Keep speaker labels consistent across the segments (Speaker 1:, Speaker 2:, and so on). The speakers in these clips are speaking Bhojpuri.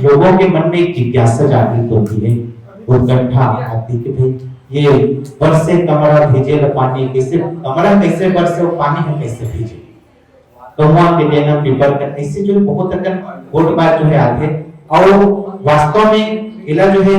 Speaker 1: लोगों के मन में एक जिज्ञासा जागृत होती है, उत्कंठा आती है कि भाई ये बरसे कमरा भेजे ल पानी, कैसे कमरा कैसे बरसे और पानी हम कैसे भेजे। तो वहां के देना पेपर का ऐसे जो बहुत अकन गोट बात जो है आते, और वास्तव में इला जो है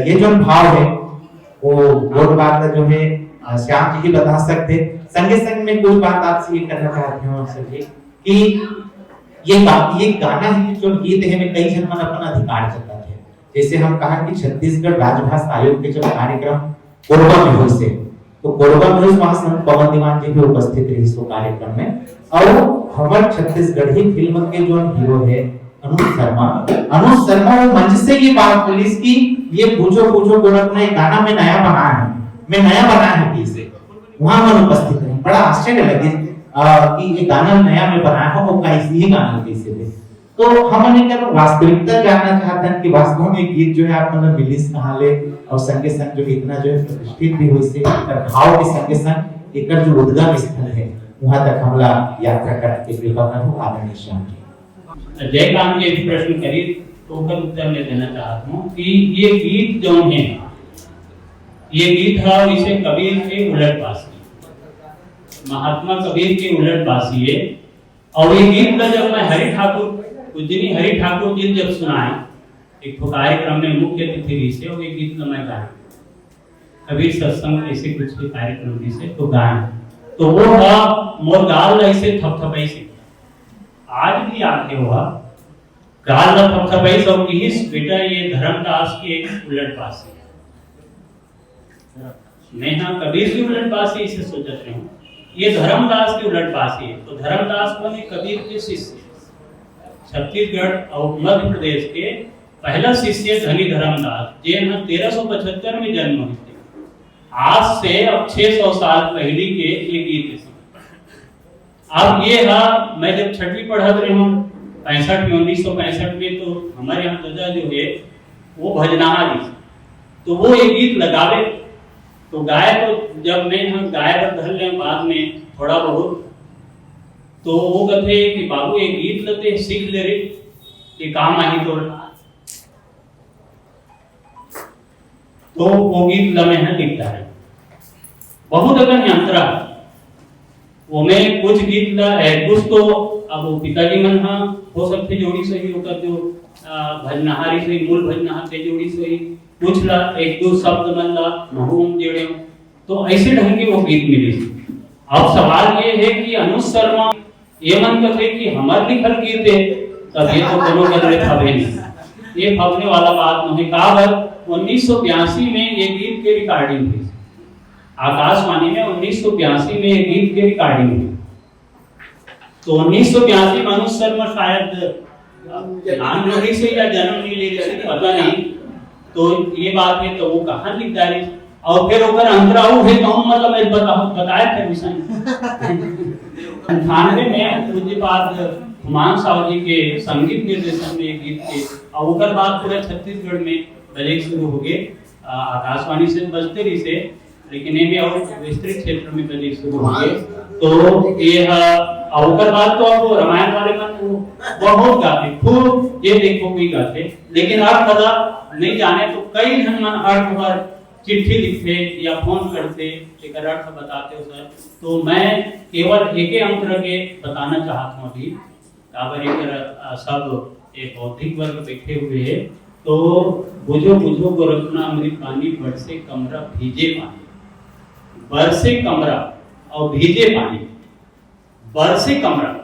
Speaker 1: ये जो भाव है वो गोट बात जो है श्याम जी ही बता सकते। संगे संग में कुछ बात आपसे ये करना चाहते हूँ सर कि ये गाना है जो गीत है में कई जन मन अपना अधिकार जताते हैं। जैसे हम कहा कि छत्तीसगढ़ राजभाषा आयोग के जब कार्यक्रम कोरबा में हुए से, तो कोरबा में वहां संत पवन दीवान जी भी उपस्थित रहे इस कार्यक्रम में। और हमारे छत्तीसगढ़ी फिल्म के जो हीरो है अनुज शर्मा वो मंच से ये बात पुलिस की ये पूछो गोरख ने गाना में नया बनाया है इसे, वहां मन उपस्थित रहे। बड़ा आश्चर्य लगे कि ये गाना नया में बनाया हो वो कैसे ही गाना कैसे थे। तो हमने क्या वास्तविकता जानना चाहते हैं कि वास्तव में गीत जो है आप मतलब मिलिस कहां ले और संगे संग जो इतना जो है प्रतिष्ठित भी हुई से भाव के संगे संग एक जो उद्गम स्थल है वहां तक हमला यात्रा करने के लिए हम आदरणीय श्याम जी
Speaker 2: जयकांत जी एक प्रश्न करी तो उसका उत्तर मैं देना चाहता हूं कि ये गीत जो है ये गीत है इसे कबीर के उलटबासी, महात्मा कबीर के उलटबासी है। और ये गीत का जब मैं हरि ठाकुर जी जब सुनाए एक कार्यक्रम में मुख्य अतिथि से और ये गीत मैं गाया कबीर सत्संग ऐसे कुछ कार्यक्रम से तो गाया, तो वो मोर गाल ऐसे थपथपाई से आज भी आते हुआ गाल थपथपाई सब की बेटा ये धर्मदास के उलटबासी मैं हाँ कबीर की उलटबासी इसे सोचते हूँ, ये धर्मदास की उलटबासी है। तो धर्मदास को कबीर के शिष्य छत्तीसगढ़ और मध्य प्रदेश के पहला शिष्य धनी धर्मदास जे 1375 में जन्म हुए थे। आज से अब 600 साल पहले के ये गीत। अब ये मैं जब छठी पढ़ा रही हूँ 1965 में, तो हमारे यहाँ दादा जो है वो भजनामा जी, तो वो ये गीत लगावे तो गाय, तो जब मैं यहाँ गाय पर धर ले बाद में थोड़ा बहुत, तो वो कहते कि बाबू ये गीत लते सीख ले रे ये काम आई तो वो गीत लमे है लिखता है बहुत अगर यंत्रा वो में कुछ गीत कुछ तो अब वो पिताजी मन हो सकते जोड़ी सही होकर जो भजनहारी से मूल भजनहार से जोड़ी सही कुछ ला एक दो शब्द मन ला महूम जेड़े, तो ऐसे ढंग के वो गीत मिले। अब सवाल ये है कि अनुज शर्मा ये मन कहते कि हमार लिखल गीत है तब ये तो कोनो गदरे फबे नहीं, ये फबने वाला बात नहीं। कहा 1982 में ये गीत के रिकॉर्डिंग हुई आकाशवाणी में, 1982 में ये गीत के रिकॉर्डिंग हुई। तो 1982 में अनुज शर्मा शायद नाम जोड़ी से या जन्म नहीं ले रहे पता नहीं, तो ये बात है तो वो कहां लिख डाली और फिर ओकर अंतराऊ है कहूं मतलब मैं बताया था विषय 98 में पूज्यपाद हुमायूं साहब जी के संगीत निर्देशन में गीत के और ओकर बाद पूरे छत्तीसगढ़ में बजे शुरू हो गए, आकाशवाणी से बजते रही से, लेकिन ये और विस्तृत क्षेत्र में बजे शुरू हो गए। तो ये ओकर बाद तो अब रामायण वाले मन बहुत गाते खूब ये देखो भी गाते, लेकिन अर्थ पता नहीं जाने तो कई जन मन अर्थ पर चिट्ठी लिखते या फोन करते एक अर्थ बताते हो सर। तो मैं केवल एक अंतर के बताना चाहता हूँ अभी सब एक बौद्धिक वर्ग बैठे हुए है, तो बुझो गोरखना अमृत पानी बरसे कमरा भीजे पानी, बरसे कमरा और भीजे पानी। बरसे कमरा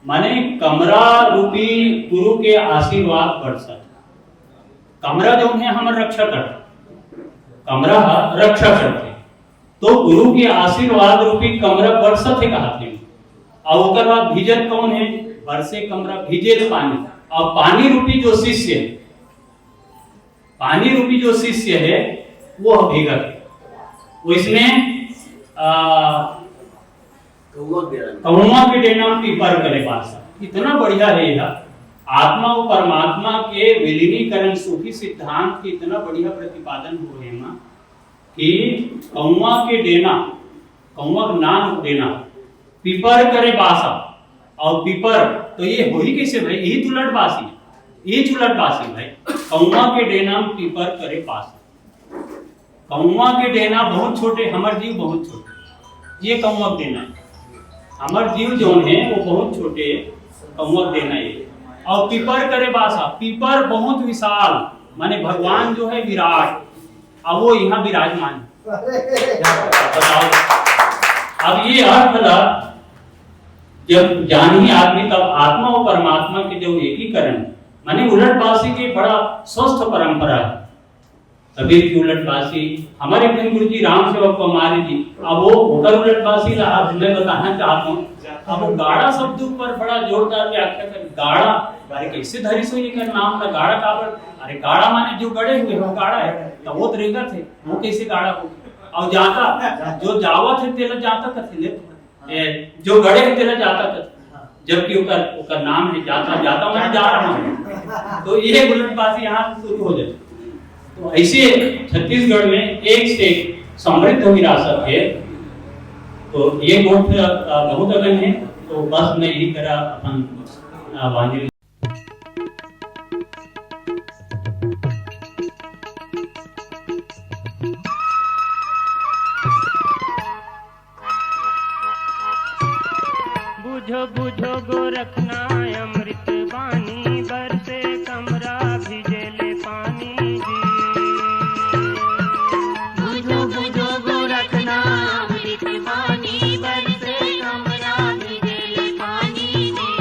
Speaker 2: माने कमरा रूपी गुरु के आशीर्वाद बरसत। कमरा जो है हमारा रक्षा करता, कमरा रक्षा करते, तो गुरु के आशीर्वाद रूपी कमरा बरसत है कहते हैं। और उसके बाद भीजत कौन है? बरसे कमरा भीजे पानी, और पानी रूपी जो शिष्य है, पानी रूपी जो शिष्य है वो भीगत है। वो इसमें कौवा के डेना पीपर करे पासा, इतना बढ़िया है यह आत्मा और परमात्मा के विलीनीकरण सूफी सिद्धांत की इतना बढ़िया प्रतिपादन हो रहे हैं कि कौवा के डेना, कौवा का नाम देना, पीपर करे बासा, और पीपर तो ये हो ही कैसे भाई, यही तो लटबासी, ये उलट बासी भाई कौवा के डेना पीपर करे पास। कौवा के डेना बहुत छोटे, हमार जीव बहुत छोटे, ये कौवा के डेना है। हमार जीव जो है वो बहुत छोटे, कौवा के डेना ये। और पीपर करे बासा, पीपर बहुत विशाल, माने भगवान जो है विराट, अब वो यहाँ विराजमान। बताओ अब ये अर्थ ला जब जानी आदमी तब आत्मा और परमात्मा के जो एकीकरण, माने उलटबासी की बड़ा स्वस्थ परंपरा है। कबीर की उलटबासी, हमारे प्रेम गुरु जी राम सेवक कुमारी जी, अब वो होकर उलटबासी रहा, मैं बताना चाहता हूँ। अब वो गाड़ा शब्द पर बड़ा जोरदार व्याख्या कर, गाड़ा अरे कैसे धरी सो ये कर नाम का गाड़ा काबर, अरे गाड़ा माने जो गड़े हुए वो गाड़ा है, तो वो तरीका थे, वो कैसे गाड़ा हो। और जाता जो जावत है तेला जाता कथे, जो गड़े है तेला जाता कथे, जबकि उकर नाम है जाता, जाता माने जा रहा हूं। तो ये उलटबाजी यहाँ से शुरू हो जाती। तो ऐसे छत्तीसगढ़ में एक से एक समृद्ध विरासत है। तो ये गोठ बहुत अगन है। तो बस मैं यही तरह अपन वाणी
Speaker 3: बुझो बुझो गोरखना अमृत बानी, बरसे कमरा भिजेले पानी जी।
Speaker 4: बुझो बुझो गोरखना अमृत बानी, बरसे कमरा भिजेले पानी जी।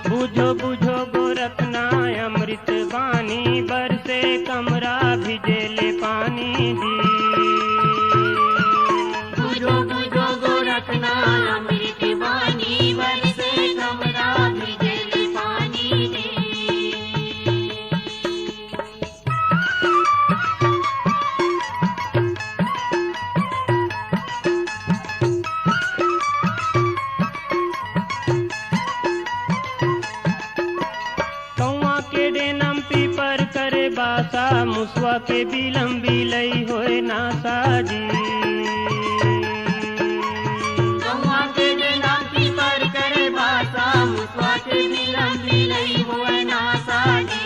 Speaker 3: बुझो बुझो गोरखना अमृत बानी, बरसे कमरा भिजेले पानी जी।
Speaker 4: बुझो बुझो गोरखना अमृत बानी, बरसे कमरा भिजेले पानी जी।
Speaker 3: कौआ के डेनम पीपर करे बासा, मुसवा के बिलम बिलई होए नासा जी।
Speaker 4: कौआ के डेना पीपर करे बासा, मुसवा के बिलम बिलई होए नासा जी।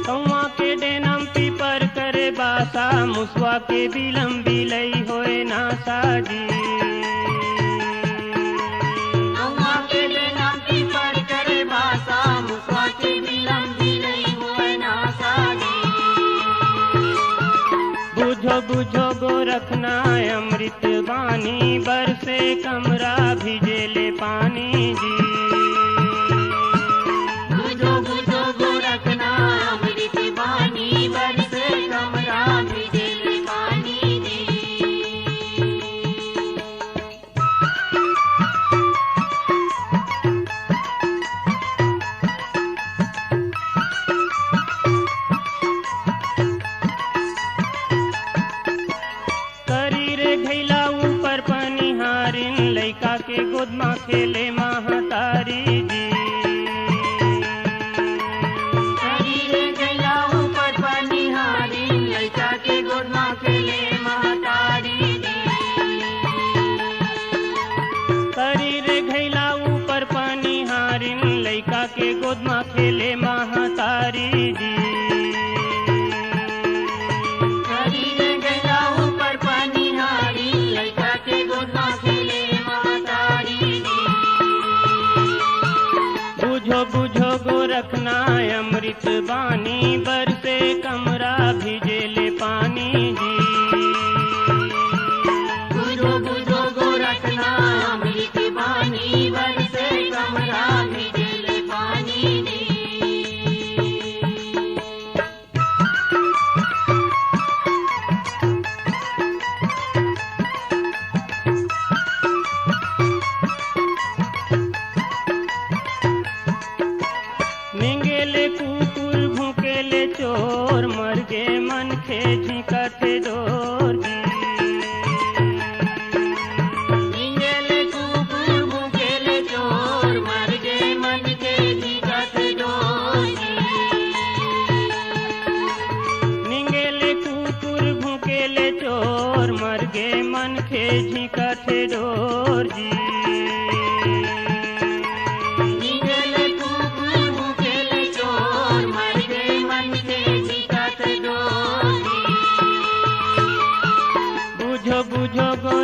Speaker 3: कौआ के डेनम पीपर करे बासा, मुसवा के बिलम बिलई होए नासा जी।
Speaker 4: कौआ के डेना पीपर करे बासा, मुसवा के बिलम बिलई होए नासा जी।
Speaker 3: बुझो बुझो गोरखना अमृत बानी, बरसे कमरा भिजेले पानी जी।
Speaker 4: बुझो बुझो गोरखना अमृत बानी, बरसे कमरा भिजेले पानी जी।
Speaker 3: करी रे घैला ऊपर पनिहारिन, लइका के गोदमा खेले महतारी जी।
Speaker 4: शरीर गैला ऊपर पनिहारी, लइका के गोदमा खेले महतारी जी।
Speaker 3: करी रे घैला ऊपर पनिहारिन, लइका के गोदमा खेले महतारी जी।
Speaker 4: शरीर गैला ऊपर पनिहारी, लइका के गोदमा खेले महतारी जी।
Speaker 3: बुझो बुझो गोरखना अमृत बानी, बरसे कमरा भिजेले पानी जी।
Speaker 4: बुझो बुझो गोरखना अमृत बानी, बरसे कमरा भिजेले पानी जी।
Speaker 3: निंगेले कुकुर भूकेले चोर, मर गे मन खे झिकथे डोर जी।
Speaker 4: निंगेले कुकुर भूखेले चोर, मर गे मन के झिकत डोर जी।
Speaker 3: निंगेले कुकुर भूकेले चोर, मर गे मन खे झिकथे डोर जी।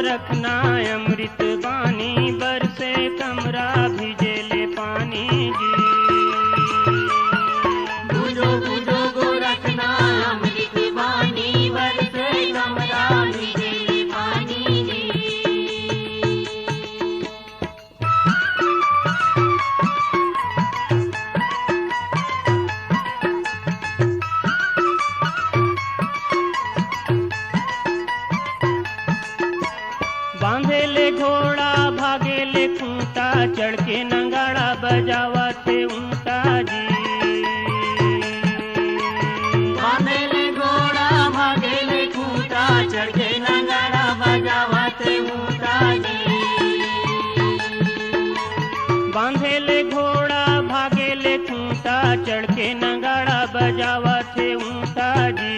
Speaker 3: गोरखना अमृत बानी बरसे कमरा भिजेले पानी जी।
Speaker 4: बुझो बुझो गोरखना अमृत बानी बरसे कमरा भिजेले पानी जी।
Speaker 3: बांधेले घोड़ा भागेले खूंटा चढ़ के नंगाड़ा बजावा थे ऊंटा जी।
Speaker 4: बांधेले घोड़ा भागेले खूंटा चढ़ के नगाड़ा बजावते ऊंटा जी।
Speaker 3: बांधेले घोड़ा भागेले खूंटा चढ़ के नंगाड़ा बजावा थे ऊंटा जी।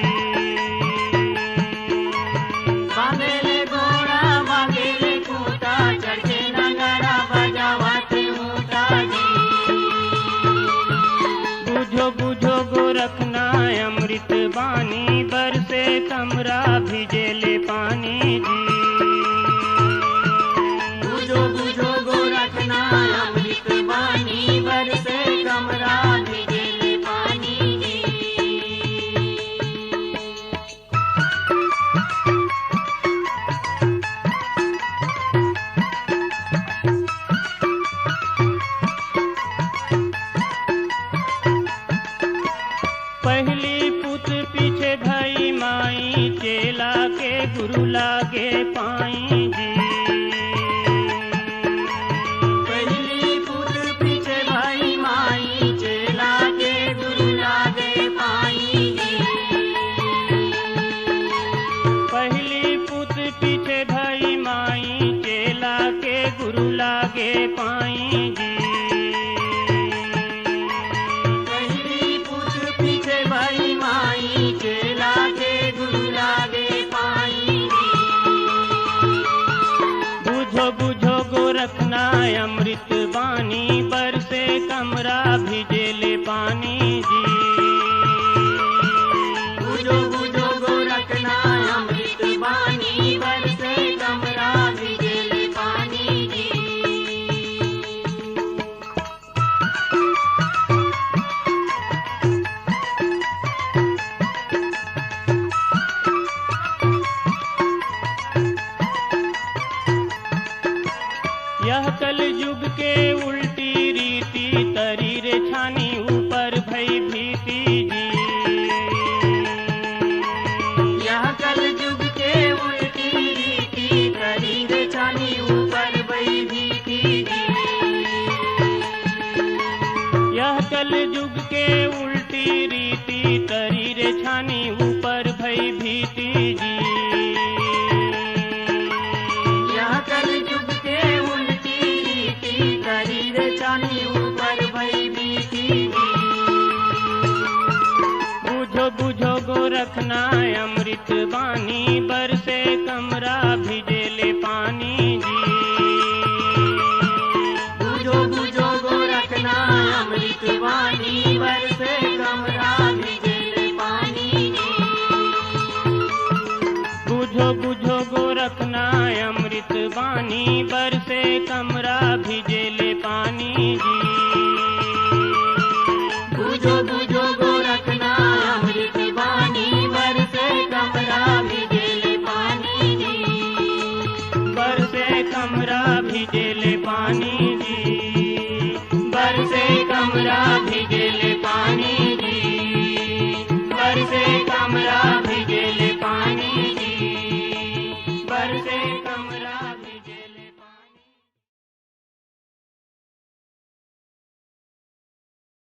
Speaker 4: बांधेले घोड़ा भागेले खूंटा चढ़ के नगाड़ा बजावते ऊंटा जी।
Speaker 3: बुझो बुझो गोरखना अमृत बानी बरसे कमरा भिजेले पानी जी।
Speaker 4: बुझो बुझो गोरखना अमृत बानी बरसे कमरा भिजेले पानी जी।
Speaker 3: पहली पुत पीछे भाई माई चेला के गुरु लागे पाई जी।
Speaker 4: पहली पुत पीछे भाई माई चेला के गुरु लागे पाई जी।
Speaker 3: पहली पुत पीछे भाई माई चेला के गुरु लागे पाई जी।
Speaker 4: पहली पुत पीछे भाई माई चेला के गुरु लागे पाई जी।
Speaker 3: बुझो बुझो गोरखना अमृत बानी बरसे कमरा भिजेले पानी जी।
Speaker 4: बुझो बुझो गोरखना अमृत बानी बरसे कमरा भिजेले पानी जी।
Speaker 3: यह कल युग के उल्टी रीति तरी रे छानी ऊपर भई भीति जी।
Speaker 4: यह कल युग के उल्टी रीति करी रे छानी ऊपर भई भीति जी।
Speaker 3: यह कल युग के उल्टी रीति तरी रे छानी ऊपर भई भीति जी।
Speaker 4: यह कल युग के उल्टी रीति करी रे छानी ऊपर भई भीति जी।
Speaker 3: बुझो बुझो गोरखना अमृत बानी बरसे कमरा भिजेले पानी जी।
Speaker 4: बुझो बुझो गोरखना अमृत वाणी बरसे कमरा भिजेले पानी जी।
Speaker 3: बुझो बुझो गोरखना अमृत बानी बरसे कमरा भिजेले पानी जी।
Speaker 4: बुझो बुझो गोरखना अमृत वाणी बरसे कमरा भिजेले पानी जी।
Speaker 3: बरसे कमरा भिजेले पानी जी।